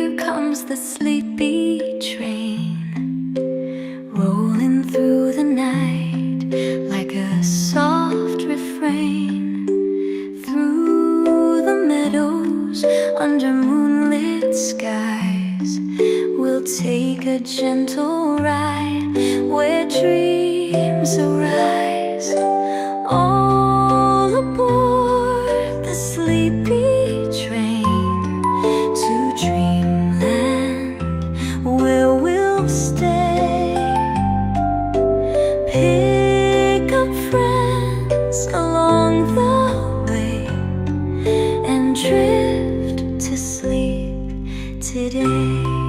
here comes the sleepy train, rolling through the night like a soft refrain. Through the meadows, under moonlit skies, we'll take a gentle ride where dreams arise. All aboard the sleepy train to Dreamland, where we'll stay. Pick up friends along the way and drift to sleep today.